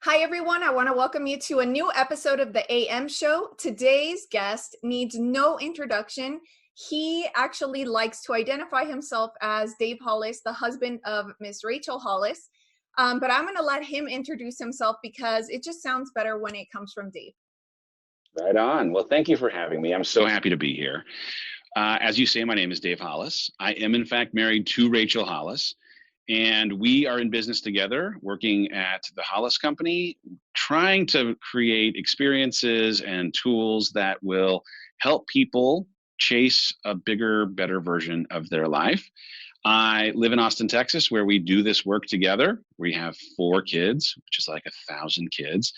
Hi, everyone. I want to welcome you to a new episode of the AM show. Today's guest needs no introduction. He actually likes to identify himself as Dave Hollis, the husband of Miss Rachel Hollis. But I'm going to let him introduce himself because it just sounds better when it comes from Dave. Right on. Well, thank you for having me. I'm so happy to be here. As you say, my name is Dave Hollis. I am, in fact, married to Rachel Hollis, and we are in business together, working at the Hollis Company, trying to create experiences and tools that will help people chase a bigger, better version of their life. I live in Austin, Texas, where we do this work together. We have 4 kids, which is like 1,000 kids,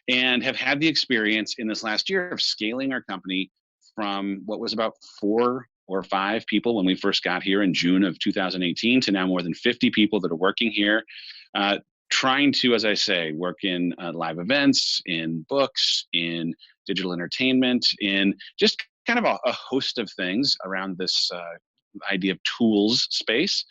and have had the experience in this last year of scaling our company from what was about 4 or 5 people when we first got here in June of 2018 to now more than 50 people that are working here, trying to, as I say, work in live events, in books, in digital entertainment, in just kind of a host of things around this idea of tools space.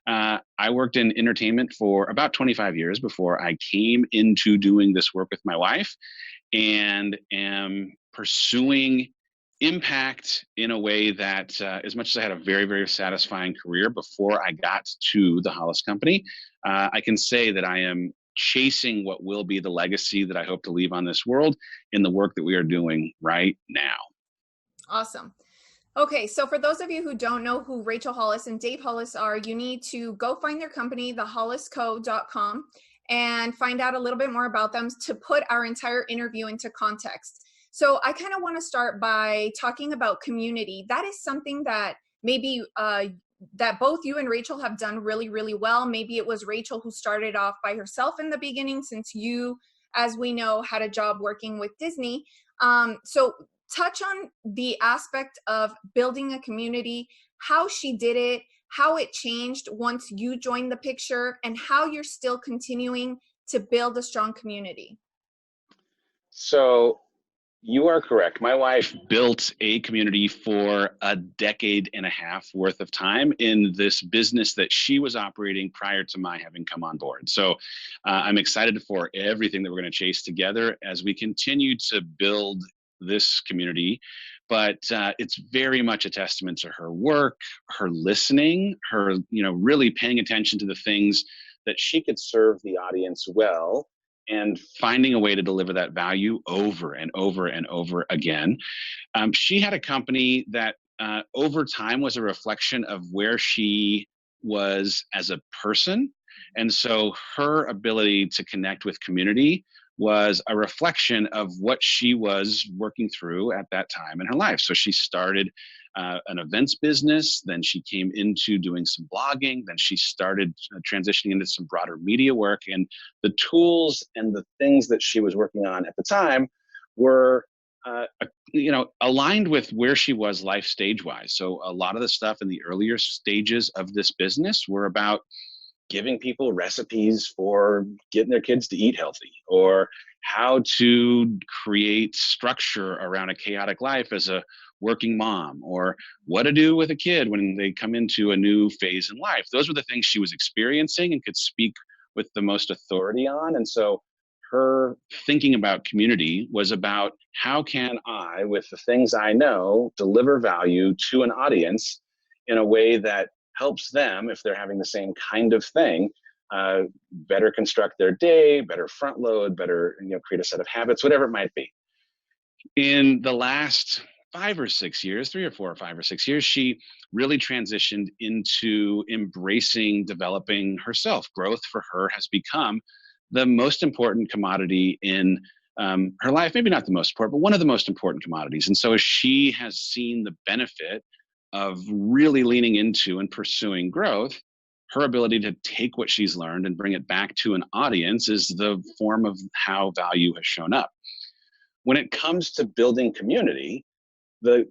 I worked in entertainment for about 25 years before I came into doing this work with my wife, and am pursuing impact in a way that, as much as I had a very, very satisfying career before I got to the Hollis Company, I can say that I am chasing what will be the legacy that I hope to leave on this world in the work that we are doing right now. Awesome. Okay, so for those of you who don't know who Rachel Hollis and Dave Hollis are, you need to go find their company, thehollisco.com, and find out a little bit more about them to put our entire interview into context. So I kind of want to start by talking about community. That is something that maybe that both you and Rachel have done really, really well. Maybe it was Rachel who started off by herself in the beginning, since you, as we know, had a job working with Disney. So touch on the aspect of building a community, how she did it, how it changed once you joined the picture, and how you're still continuing to build a strong community. So you are correct. My wife built a community for a decade and a half worth of time in this business that she was operating prior to my having come on board. So I'm excited for everything that we're going to chase together as we continue to build this community. But it's very much a testament to her work, her listening, her really paying attention to the things that she could serve the audience well, and finding a way to deliver that value over and over and over again. She had a company that over time was a reflection of where she was as a person. And so her ability to connect with community was a reflection of what she was working through at that time in her life. So she started an events business, then she came into doing some blogging, then she started transitioning into some broader media work, and the tools and the things that she was working on at the time were aligned with where she was life stage wise. So a lot of the stuff in the earlier stages of this business were about giving people recipes for getting their kids to eat healthy, or how to create structure around a chaotic life as a working mom, or what to do with a kid when they come into a new phase in life. Those were the things she was experiencing and could speak with the most authority on. And so her thinking about community was about, how can I, with the things I know, deliver value to an audience in a way that helps them, if they're having the same kind of thing, better construct their day, better front load, better create a set of habits, whatever it might be. In the last 5 or 6 years, 3 or 4 or 5 or 6 years, she really transitioned into embracing developing herself. Growth for her has become the most important commodity in her life. Maybe not the most important, but one of the most important commodities. And so she has seen the benefit of really leaning into and pursuing growth. Her ability to take what she's learned and bring it back to an audience is the form of how value has shown up. When it comes to building community, the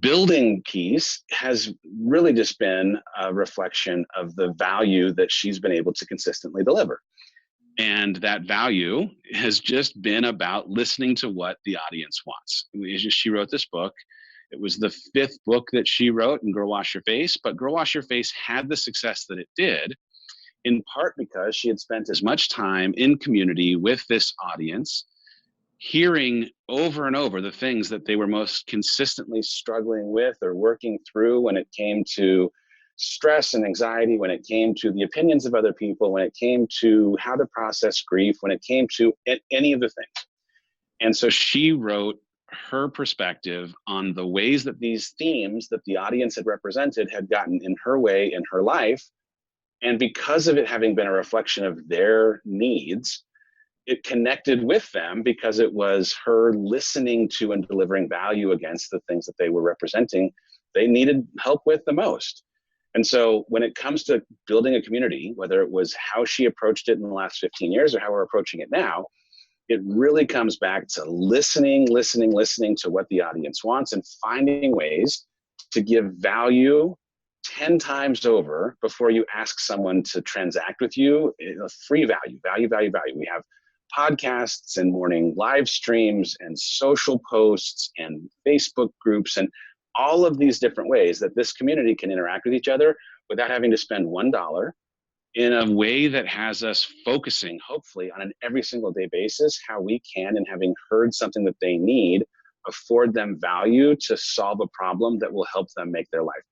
building piece has really just been a reflection of the value that she's been able to consistently deliver. And that value has just been about listening to what the audience wants. She wrote this book. It was the 5th book that she wrote in Girl Wash Your Face, but Girl Wash Your Face had the success that it did in part because she had spent as much time in community with this audience, hearing over and over the things that they were most consistently struggling with or working through when it came to stress and anxiety, when it came to the opinions of other people, when it came to how to process grief, when it came to any of the things. And so she wrote her perspective on the ways that these themes that the audience had represented had gotten in her way in her life. And because of it having been a reflection of their needs, it connected with them because it was her listening to and delivering value against the things that they were representing they needed help with the most. And so when it comes to building a community, whether it was how she approached it in the last 15 years or how we're approaching it now, it really comes back to listening to what the audience wants and finding ways to give value 10 times over before you ask someone to transact with you. Free value. We have podcasts and morning live streams and social posts and Facebook groups and all of these different ways that this community can interact with each other without having to spend $1, in a way that has us focusing, hopefully, on an every single day basis, how we can, and having heard something that they need, afford them value to solve a problem that will help them make their life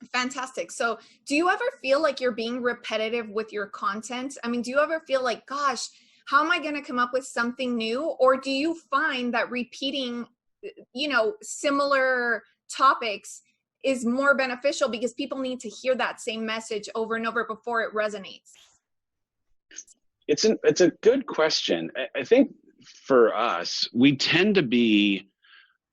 better. Fantastic. So do you ever feel like you're being repetitive with your content? I mean, do you ever feel like, gosh, how am I going to come up with something new? Or do you find that repeating, similar topics is more beneficial because people need to hear that same message over and over before it resonates? It's a good question. I think for us, we tend to be,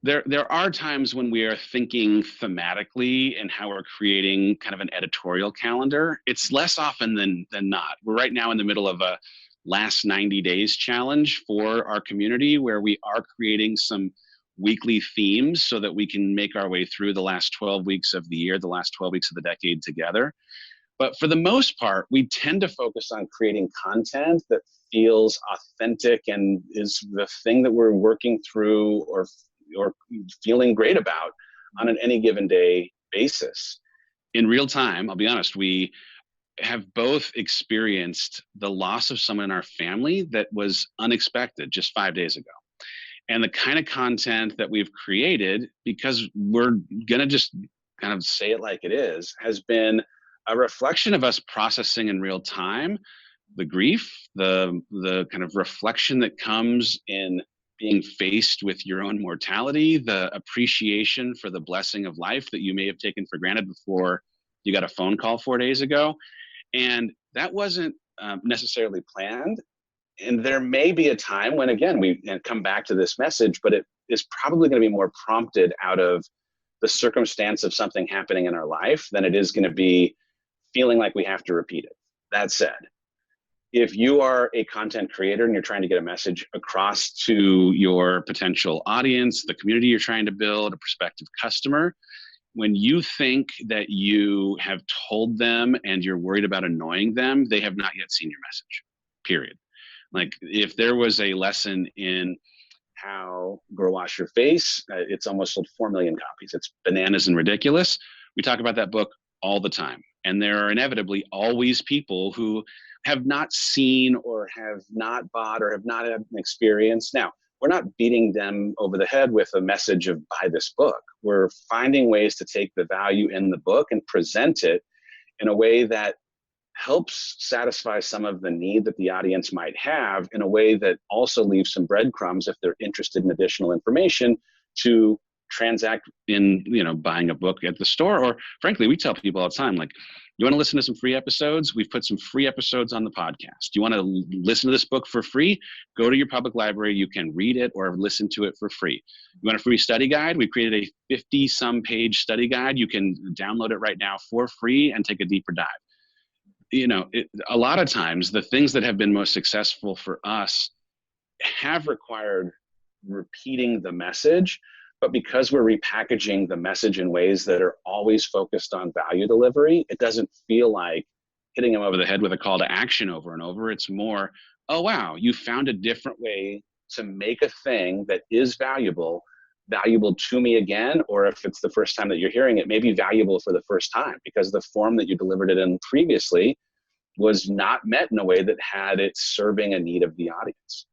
there are times when we are thinking thematically and how we're creating kind of an editorial calendar. It's less often than not. We're right now in the middle of a last 90 days challenge for our community where we are creating some weekly themes so that we can make our way through the last 12 weeks of the year, the last 12 weeks of the decade together. But for the most part, we tend to focus on creating content that feels authentic and is the thing that we're working through or feeling great about on an any given day basis. In real time, I'll be honest, we have both experienced the loss of someone in our family that was unexpected just 5 days ago. And the kind of content that we've created, because we're going to just kind of say it like it is, has been a reflection of us processing in real time the grief, the kind of reflection that comes in being faced with your own mortality, the appreciation for the blessing of life that you may have taken for granted before you got a phone call 4 days ago. And that wasn't necessarily planned. And there may be a time when, again, we come back to this message, but it is probably going to be more prompted out of the circumstance of something happening in our life than it is going to be feeling like we have to repeat it. That said, if you are a content creator and you're trying to get a message across to your potential audience, the community you're trying to build, a prospective customer, when you think that you have told them and you're worried about annoying them, they have not yet seen your message, period. Like if there was a lesson in how Girl Wash Your Face, it's almost sold 4 million copies. It's bananas and ridiculous. We talk about that book all the time. And there are inevitably always people who have not seen or have not bought or have not had an experience. Now, we're not beating them over the head with a message of buy this book. We're finding ways to take the value in the book and present it in a way that helps satisfy some of the need that the audience might have in a way that also leaves some breadcrumbs if they're interested in additional information to transact in, buying a book at the store. Or frankly, we tell people all the time, like, you want to listen to some free episodes? We've put some free episodes on the podcast. You want to listen to this book for free? Go to your public library. You can read it or listen to it for free. You want a free study guide? We created a 50-some page study guide. You can download it right now for free and take a deeper dive. A lot of times the things that have been most successful for us have required repeating the message, but because we're repackaging the message in ways that are always focused on value delivery, it doesn't feel like hitting them over the head with a call to action over and over. It's more, oh, wow, you found a different way to make a thing that is valuable valuable to me again, or if it's the first time that you're hearing it, maybe valuable for the first time because the form that you delivered it in previously was not met in a way that had it serving a need of the audience.